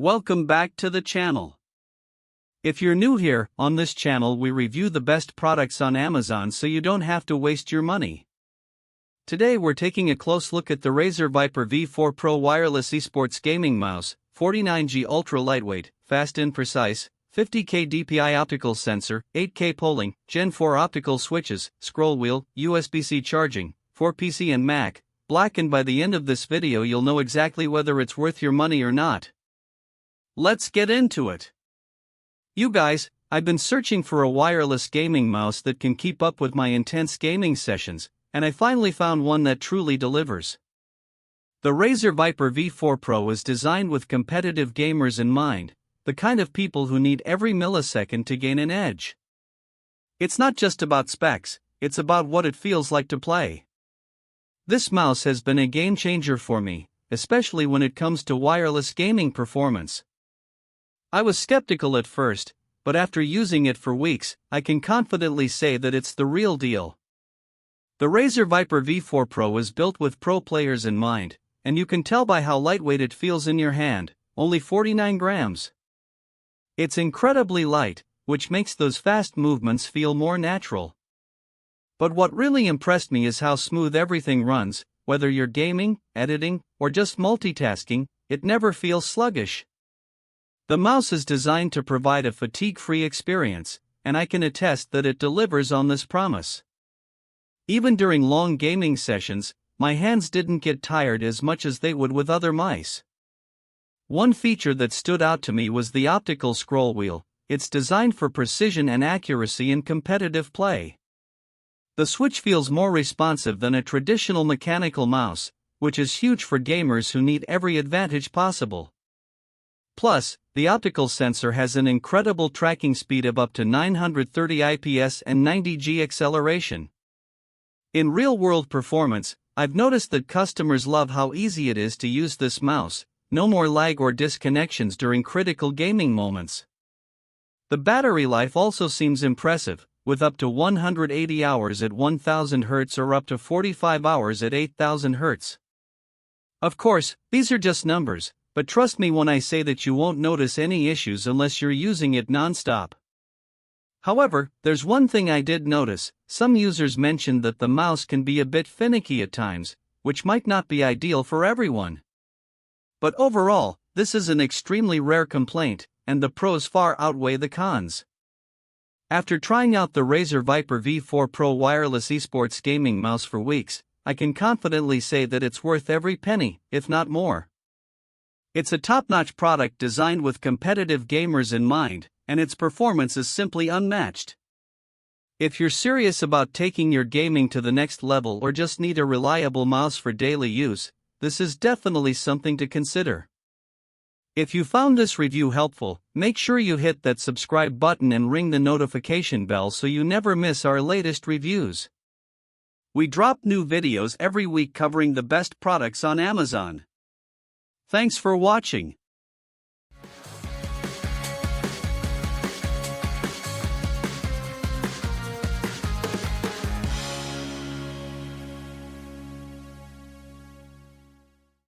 Welcome back to the channel. If you're new here, on this channel we review the best products on Amazon so you don't have to waste your money. Today we're taking a close look at the Razer Viper V4 Pro Wireless Esports Gaming Mouse, 49G Ultra Lightweight, Fast and Precise, 50K DPI Optical Sensor, 8K Polling, Gen 4 Optical Switches, Scroll Wheel, USB-C Charging, for PC and Mac, Black, and by the end of this video you'll know exactly whether it's worth your money or not. Let's get into it. You guys, I've been searching for a wireless gaming mouse that can keep up with my intense gaming sessions, and I finally found one that truly delivers. The Razer Viper V4 Pro is designed with competitive gamers in mind, the kind of people who need every millisecond to gain an edge. It's not just about specs, it's about what it feels like to play. This mouse has been a game changer for me, especially when it comes to wireless gaming performance. I was skeptical at first, but after using it for weeks, I can confidently say that it's the real deal. The Razer Viper V4 Pro is built with pro players in mind, and you can tell by how lightweight it feels in your hand, only 49 grams. It's incredibly light, which makes those fast movements feel more natural. But what really impressed me is how smooth everything runs, whether you're gaming, editing, or just multitasking, it never feels sluggish. The mouse is designed to provide a fatigue-free experience, and I can attest that it delivers on this promise. Even during long gaming sessions, my hands didn't get tired as much as they would with other mice. One feature that stood out to me was the optical scroll wheel. It's designed for precision and accuracy in competitive play. The switch feels more responsive than a traditional mechanical mouse, which is huge for gamers who need every advantage possible. Plus, the optical sensor has an incredible tracking speed of up to 930 IPS and 90G acceleration. In real-world performance, I've noticed that customers love how easy it is to use this mouse, no more lag or disconnections during critical gaming moments. The battery life also seems impressive, with up to 180 hours at 1000 Hz or up to 45 hours at 8000 Hz. Of course, these are just numbers, but trust me when I say that you won't notice any issues unless you're using it non-stop. However, there's one thing I did notice: some users mentioned that the mouse can be a bit finicky at times, which might not be ideal for everyone. But overall, this is an extremely rare complaint, and the pros far outweigh the cons. After trying out the Razer Viper V4 Pro Wireless Esports Gaming Mouse for weeks, I can confidently say that it's worth every penny, if not more. It's a top-notch product designed with competitive gamers in mind, and its performance is simply unmatched. If you're serious about taking your gaming to the next level or just need a reliable mouse for daily use, this is definitely something to consider. If you found this review helpful, make sure you hit that subscribe button and ring the notification bell so you never miss our latest reviews. We drop new videos every week covering the best products on Amazon. Thanks for watching.